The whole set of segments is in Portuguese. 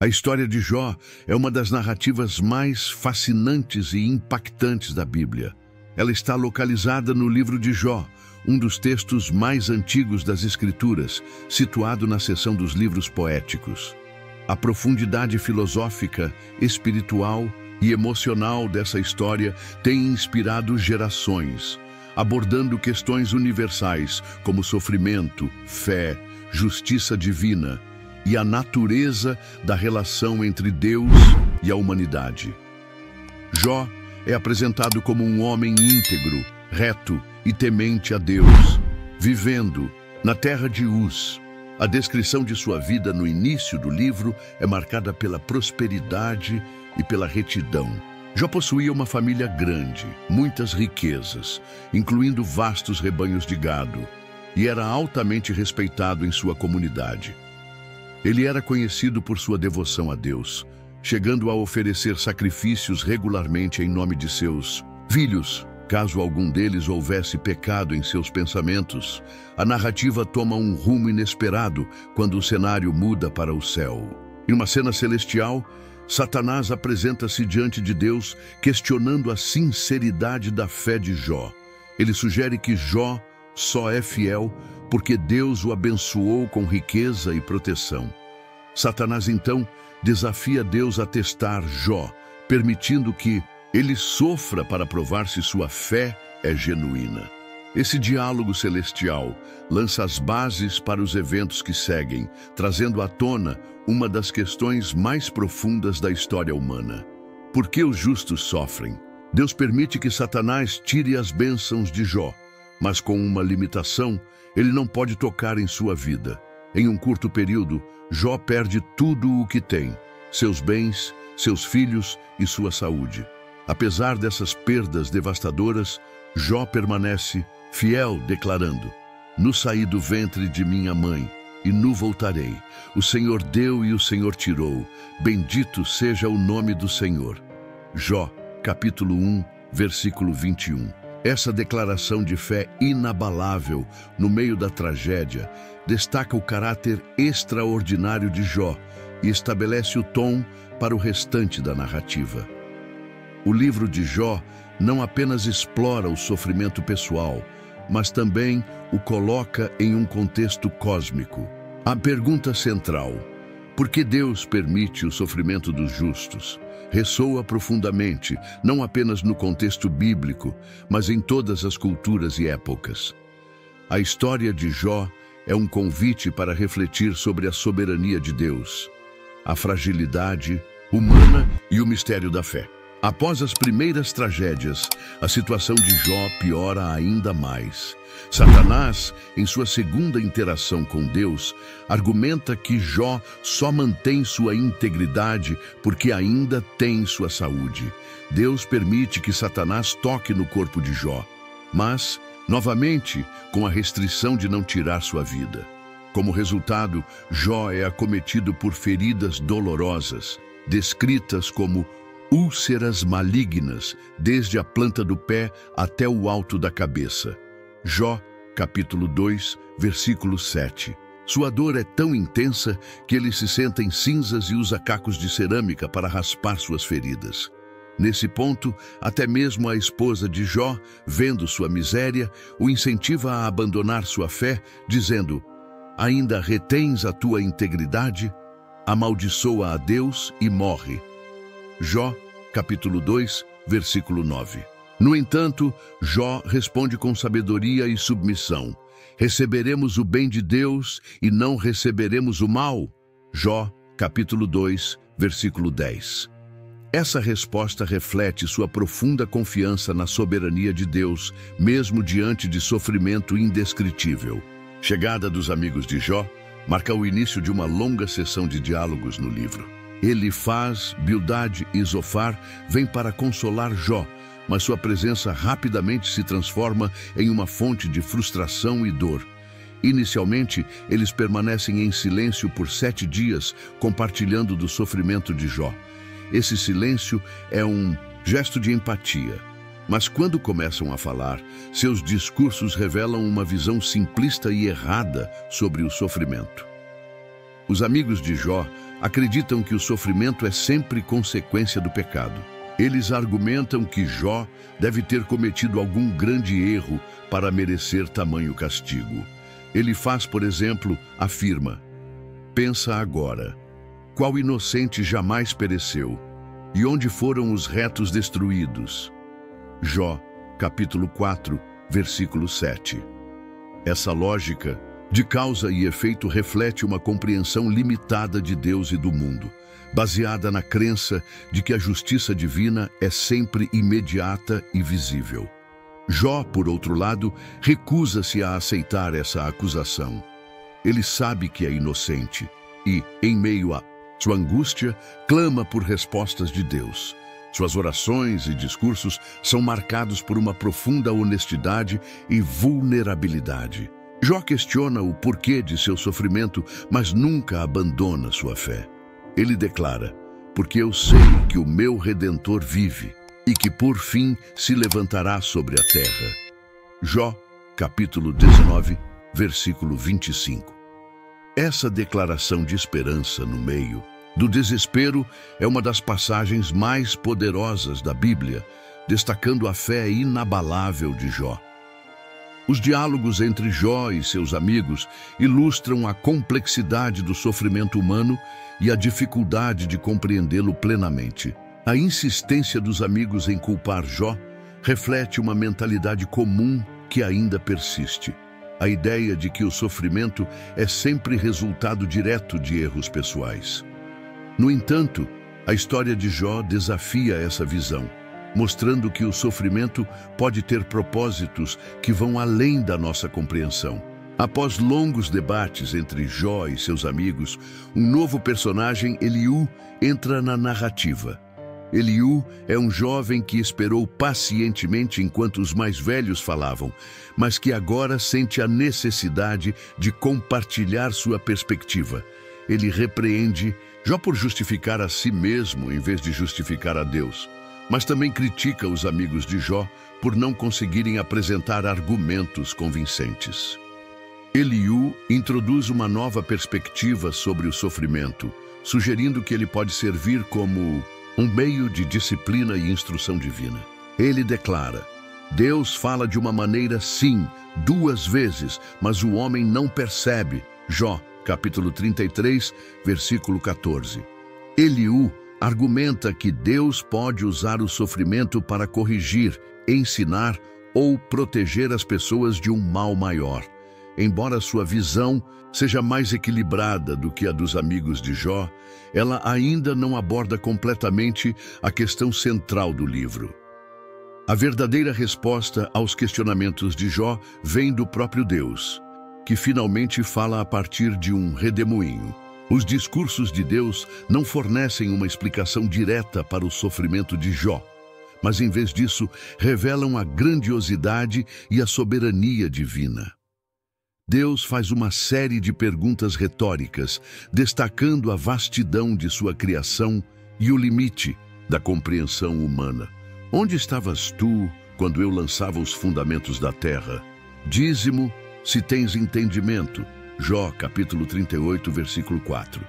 A história de Jó é uma das narrativas mais fascinantes e impactantes da Bíblia. Ela está localizada no livro de Jó, um dos textos mais antigos das Escrituras, situado na seção dos livros poéticos. A profundidade filosófica, espiritual e emocional dessa história tem inspirado gerações, abordando questões universais como sofrimento, fé, justiça divina e a natureza da relação entre Deus e a humanidade. Jó é apresentado como um homem íntegro, reto e temente a Deus, vivendo na terra de Uz. A descrição de sua vida no início do livro é marcada pela prosperidade e pela retidão. Jó possuía uma família grande, muitas riquezas, incluindo vastos rebanhos de gado, e era altamente respeitado em sua comunidade. Ele era conhecido por sua devoção a Deus, chegando a oferecer sacrifícios regularmente em nome de seus filhos. Caso algum deles houvesse pecado em seus pensamentos, a narrativa toma um rumo inesperado quando o cenário muda para o céu. Em uma cena celestial, Satanás apresenta-se diante de Deus, questionando a sinceridade da fé de Jó. Ele sugere que Jó só é fiel porque Deus o abençoou com riqueza e proteção. Satanás, então, desafia Deus a testar Jó, permitindo que ele sofra para provar se sua fé é genuína. Esse diálogo celestial lança as bases para os eventos que seguem, trazendo à tona uma das questões mais profundas da história humana. Por que os justos sofrem? Deus permite que Satanás tire as bênçãos de Jó, mas com uma limitação: ele não pode tocar em sua vida. Em um curto período, Jó perde tudo o que tem: seus bens, seus filhos e sua saúde. Apesar dessas perdas devastadoras, Jó permanece fiel, declarando: "No saí do ventre de minha mãe, e nu voltarei. O Senhor deu e o Senhor tirou. Bendito seja o nome do Senhor." Jó, capítulo 1, versículo 21. Essa declaração de fé inabalável no meio da tragédia destaca o caráter extraordinário de Jó e estabelece o tom para o restante da narrativa. O livro de Jó não apenas explora o sofrimento pessoal, mas também o coloca em um contexto cósmico. A pergunta central: por que Deus permite o sofrimento dos justos? Ressoa profundamente, não apenas no contexto bíblico, mas em todas as culturas e épocas. A história de Jó é um convite para refletir sobre a soberania de Deus, a fragilidade humana e o mistério da fé. Após as primeiras tragédias, a situação de Jó piora ainda mais. Satanás, em sua segunda interação com Deus, argumenta que Jó só mantém sua integridade porque ainda tem sua saúde. Deus permite que Satanás toque no corpo de Jó, mas, novamente, com a restrição de não tirar sua vida. Como resultado, Jó é acometido por feridas dolorosas, descritas como úlceras malignas, desde a planta do pé até o alto da cabeça. Jó, capítulo 2, versículo 7. Sua dor é tão intensa que ele se senta em cinzas e usa cacos de cerâmica para raspar suas feridas. Nesse ponto, até mesmo a esposa de Jó, vendo sua miséria, o incentiva a abandonar sua fé, dizendo: "Ainda retens a tua integridade? Amaldiçoa a Deus e morre." Jó, capítulo 2, versículo 9. No entanto, Jó responde com sabedoria e submissão: "Receberemos o bem de Deus e não receberemos o mal." Jó, capítulo 2, versículo 10. Essa resposta reflete sua profunda confiança na soberania de Deus, mesmo diante de sofrimento indescritível. Chegada dos amigos de Jó marca o início de uma longa sessão de diálogos no livro. Elifaz, Bildade e Zofar vêm para consolar Jó, mas sua presença rapidamente se transforma em uma fonte de frustração e dor. Inicialmente, eles permanecem em silêncio por 7 dias, compartilhando do sofrimento de Jó. Esse silêncio é um gesto de empatia. Mas quando começam a falar, seus discursos revelam uma visão simplista e errada sobre o sofrimento. Os amigos de Jó acreditam que o sofrimento é sempre consequência do pecado. Eles argumentam que Jó deve ter cometido algum grande erro para merecer tamanho castigo. Ele faz, por exemplo, afirma: pensa agora, qual inocente jamais pereceu? E onde foram os retos destruídos? Jó, capítulo 4, versículo 7. Essa lógica de causa e efeito reflete uma compreensão limitada de Deus e do mundo, baseada na crença de que a justiça divina é sempre imediata e visível. Jó, por outro lado, recusa-se a aceitar essa acusação. Ele sabe que é inocente e, em meio a sua angústia, clama por respostas de Deus. Suas orações e discursos são marcados por uma profunda honestidade e vulnerabilidade. Jó questiona o porquê de seu sofrimento, mas nunca abandona sua fé. Ele declara: porque eu sei que o meu Redentor vive e que por fim se levantará sobre a terra. Jó, capítulo 19, versículo 25. Essa declaração de esperança no meio do desespero é uma das passagens mais poderosas da Bíblia, destacando a fé inabalável de Jó. Os diálogos entre Jó e seus amigos ilustram a complexidade do sofrimento humano e a dificuldade de compreendê-lo plenamente. A insistência dos amigos em culpar Jó reflete uma mentalidade comum que ainda persiste. A ideia de que o sofrimento é sempre resultado direto de erros pessoais. No entanto, a história de Jó desafia essa visão, mostrando que o sofrimento pode ter propósitos que vão além da nossa compreensão. Após longos debates entre Jó e seus amigos, um novo personagem, Eliú, entra na narrativa. Eliú é um jovem que esperou pacientemente enquanto os mais velhos falavam, mas que agora sente a necessidade de compartilhar sua perspectiva. Ele repreende Jó por justificar a si mesmo em vez de justificar a Deus, mas também critica os amigos de Jó por não conseguirem apresentar argumentos convincentes. Eliú introduz uma nova perspectiva sobre o sofrimento, sugerindo que ele pode servir como um meio de disciplina e instrução divina. Ele declara: Deus fala de uma maneira sim, 2 vezes, mas o homem não percebe. Jó, capítulo 33, versículo 14. Eliú argumenta que Deus pode usar o sofrimento para corrigir, ensinar ou proteger as pessoas de um mal maior. Embora sua visão seja mais equilibrada do que a dos amigos de Jó, ela ainda não aborda completamente a questão central do livro. A verdadeira resposta aos questionamentos de Jó vem do próprio Deus, que finalmente fala a partir de um redemoinho. Os discursos de Deus não fornecem uma explicação direta para o sofrimento de Jó, mas em vez disso revelam a grandiosidade e a soberania divina. Deus faz uma série de perguntas retóricas, destacando a vastidão de sua criação e o limite da compreensão humana. Onde estavas tu quando eu lançava os fundamentos da terra? Dízimo, se tens entendimento. Jó, capítulo 38, versículo 4.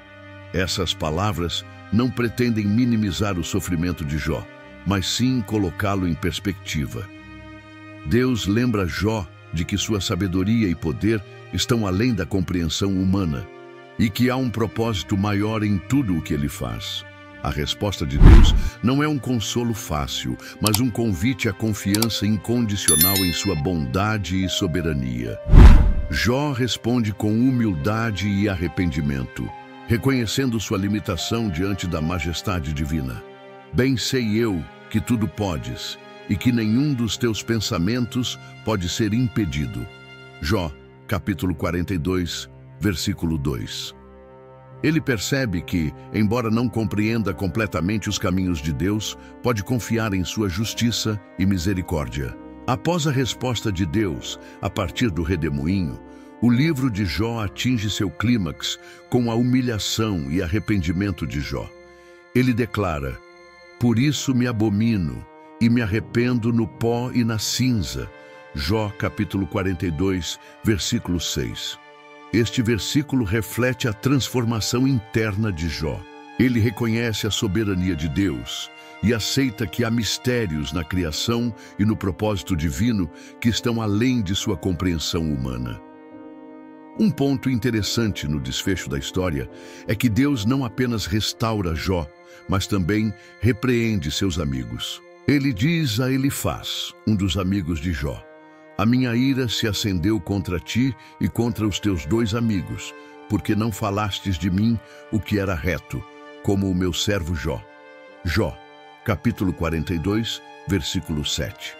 Essas palavras não pretendem minimizar o sofrimento de Jó, mas sim colocá-lo em perspectiva. Deus lembra Jó de que sua sabedoria e poder estão além da compreensão humana e que há um propósito maior em tudo o que ele faz. A resposta de Deus não é um consolo fácil, mas um convite à confiança incondicional em sua bondade e soberania. Jó responde com humildade e arrependimento, reconhecendo sua limitação diante da majestade divina. Bem sei eu que tudo podes, e que nenhum dos teus pensamentos pode ser impedido. Jó, capítulo 42, versículo 2. Ele percebe que, embora não compreenda completamente os caminhos de Deus, pode confiar em sua justiça e misericórdia. Após a resposta de Deus, a partir do redemoinho, o livro de Jó atinge seu clímax com a humilhação e arrependimento de Jó. Ele declara: por isso me abomino e me arrependo no pó e na cinza. Jó, capítulo 42, versículo 6. Este versículo reflete a transformação interna de Jó. Ele reconhece a soberania de Deus e aceita que há mistérios na criação e no propósito divino que estão além de sua compreensão humana. Um ponto interessante no desfecho da história é que Deus não apenas restaura Jó, mas também repreende seus amigos. Ele diz a Elifaz, um dos amigos de Jó: "A minha ira se acendeu contra ti e contra os teus 2 amigos, porque não falastes de mim o que era reto, como o meu servo Jó." Jó, capítulo 42, versículo 7.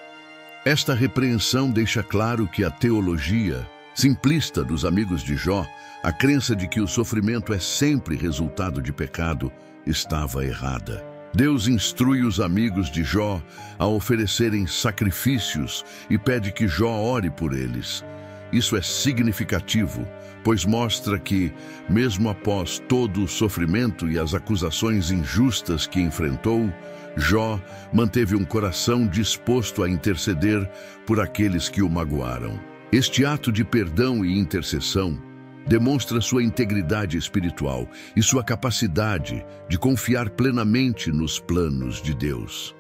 Esta repreensão deixa claro que a teologia simplista dos amigos de Jó, a crença de que o sofrimento é sempre resultado de pecado, estava errada. Deus instrui os amigos de Jó a oferecerem sacrifícios e pede que Jó ore por eles. Isso é significativo, pois mostra que, mesmo após todo o sofrimento e as acusações injustas que enfrentou, Jó manteve um coração disposto a interceder por aqueles que o magoaram. Este ato de perdão e intercessão demonstra sua integridade espiritual e sua capacidade de confiar plenamente nos planos de Deus.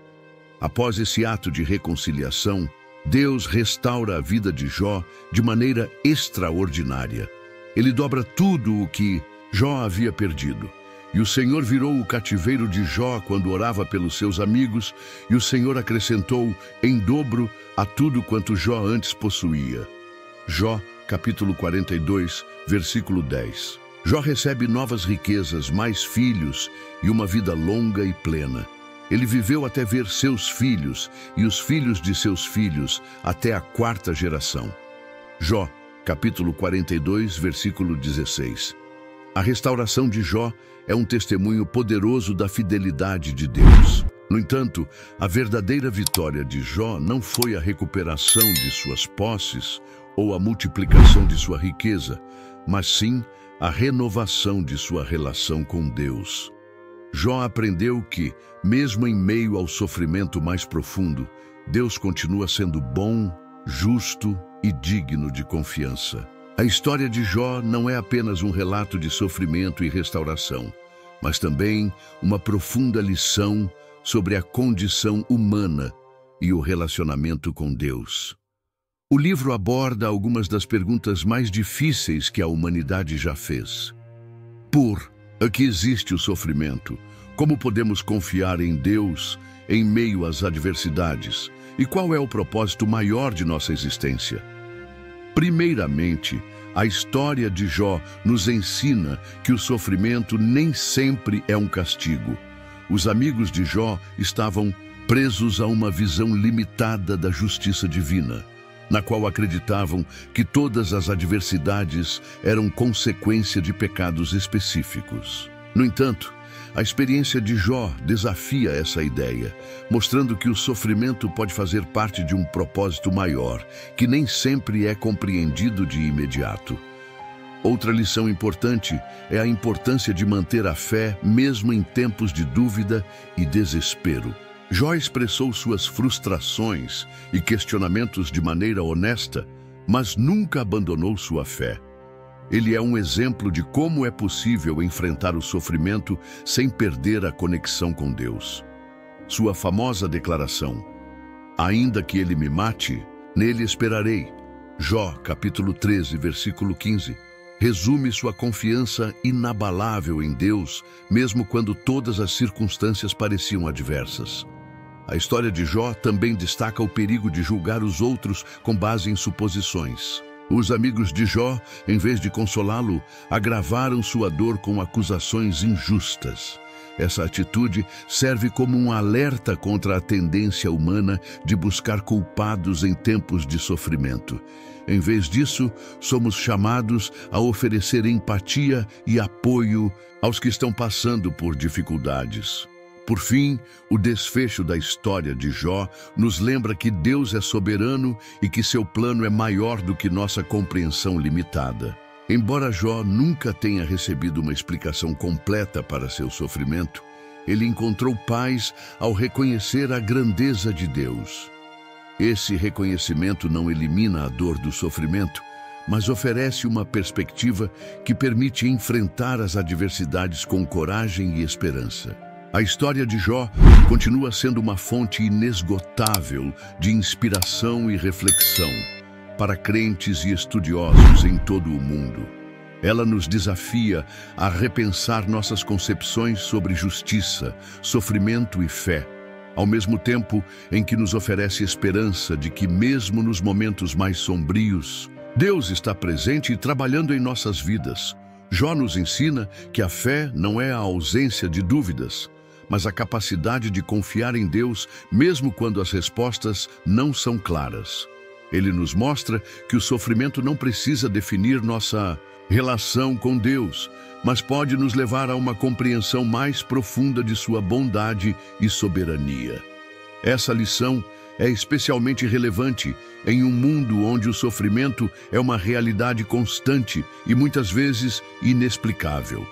Após esse ato de reconciliação, Deus restaura a vida de Jó de maneira extraordinária. Ele dobra tudo o que Jó havia perdido. E o Senhor virou o cativeiro de Jó quando orava pelos seus amigos, e o Senhor acrescentou em dobro a tudo quanto Jó antes possuía. Jó, capítulo 42, versículo 10. Jó recebe novas riquezas, mais filhos e uma vida longa e plena. Ele viveu até ver seus filhos e os filhos de seus filhos até a 4ª geração. Jó, capítulo 42, versículo 16. A restauração de Jó é um testemunho poderoso da fidelidade de Deus. No entanto, a verdadeira vitória de Jó não foi a recuperação de suas posses ou a multiplicação de sua riqueza, mas sim a renovação de sua relação com Deus. Jó aprendeu que, mesmo em meio ao sofrimento mais profundo, Deus continua sendo bom, justo e digno de confiança. A história de Jó não é apenas um relato de sofrimento e restauração, mas também uma profunda lição sobre a condição humana e o relacionamento com Deus. O livro aborda algumas das perguntas mais difíceis que a humanidade já fez. Por que existe o sofrimento? Como podemos confiar em Deus em meio às adversidades? E qual é o propósito maior de nossa existência? Primeiramente, a história de Jó nos ensina que o sofrimento nem sempre é um castigo. Os amigos de Jó estavam presos a uma visão limitada da justiça divina, na qual acreditavam que todas as adversidades eram consequência de pecados específicos. No entanto, a experiência de Jó desafia essa ideia, mostrando que o sofrimento pode fazer parte de um propósito maior, que nem sempre é compreendido de imediato. Outra lição importante é a importância de manter a fé mesmo em tempos de dúvida e desespero. Jó expressou suas frustrações e questionamentos de maneira honesta, mas nunca abandonou sua fé. Ele é um exemplo de como é possível enfrentar o sofrimento sem perder a conexão com Deus. Sua famosa declaração, "Ainda que ele me mate, nele esperarei", Jó, capítulo 13, versículo 15, resume sua confiança inabalável em Deus, mesmo quando todas as circunstâncias pareciam adversas. A história de Jó também destaca o perigo de julgar os outros com base em suposições. Os amigos de Jó, em vez de consolá-lo, agravaram sua dor com acusações injustas. Essa atitude serve como um alerta contra a tendência humana de buscar culpados em tempos de sofrimento. Em vez disso, somos chamados a oferecer empatia e apoio aos que estão passando por dificuldades. Por fim, o desfecho da história de Jó nos lembra que Deus é soberano e que seu plano é maior do que nossa compreensão limitada. Embora Jó nunca tenha recebido uma explicação completa para seu sofrimento, ele encontrou paz ao reconhecer a grandeza de Deus. Esse reconhecimento não elimina a dor do sofrimento, mas oferece uma perspectiva que permite enfrentar as adversidades com coragem e esperança. A história de Jó continua sendo uma fonte inesgotável de inspiração e reflexão para crentes e estudiosos em todo o mundo. Ela nos desafia a repensar nossas concepções sobre justiça, sofrimento e fé, ao mesmo tempo em que nos oferece esperança de que, mesmo nos momentos mais sombrios, Deus está presente e trabalhando em nossas vidas. Jó nos ensina que a fé não é a ausência de dúvidas, mas a capacidade de confiar em Deus mesmo quando as respostas não são claras. Ele nos mostra que o sofrimento não precisa definir nossa relação com Deus, mas pode nos levar a uma compreensão mais profunda de sua bondade e soberania. Essa lição é especialmente relevante em um mundo onde o sofrimento é uma realidade constante e muitas vezes inexplicável.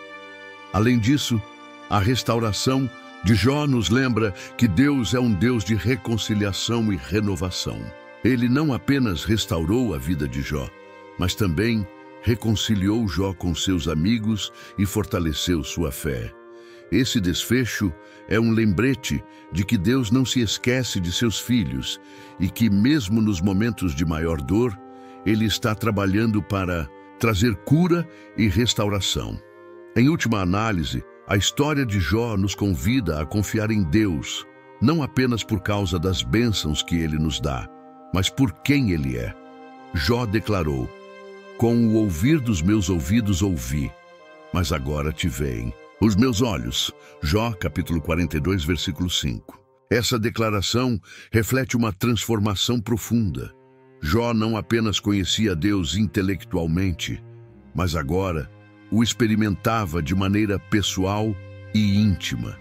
Além disso, a restauração de Jó nos lembra que Deus é um Deus de reconciliação e renovação. Ele não apenas restaurou a vida de Jó, mas também reconciliou Jó com seus amigos e fortaleceu sua fé. Esse desfecho é um lembrete de que Deus não se esquece de seus filhos e que, mesmo nos momentos de maior dor, Ele está trabalhando para trazer cura e restauração. Em última análise, a história de Jó nos convida a confiar em Deus, não apenas por causa das bênçãos que Ele nos dá, mas por quem Ele é. Jó declarou: "Com o ouvir dos meus ouvidos ouvi, mas agora te veem os meus olhos." Jó, capítulo 42, versículo 5. Essa declaração reflete uma transformação profunda. Jó não apenas conhecia Deus intelectualmente, mas agora o experimentava de maneira pessoal e íntima.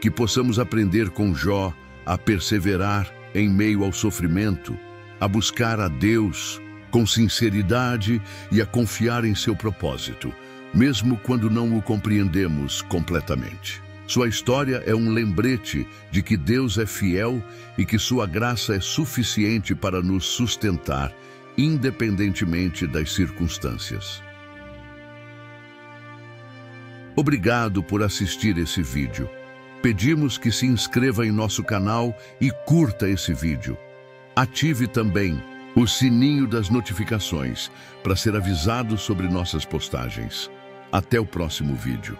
Que possamos aprender com Jó a perseverar em meio ao sofrimento, a buscar a Deus com sinceridade e a confiar em seu propósito, mesmo quando não o compreendemos completamente. Sua história é um lembrete de que Deus é fiel e que sua graça é suficiente para nos sustentar, independentemente das circunstâncias. Obrigado por assistir esse vídeo. Pedimos que se inscreva em nosso canal e curta esse vídeo. Ative também o sininho das notificações para ser avisado sobre nossas postagens. Até o próximo vídeo.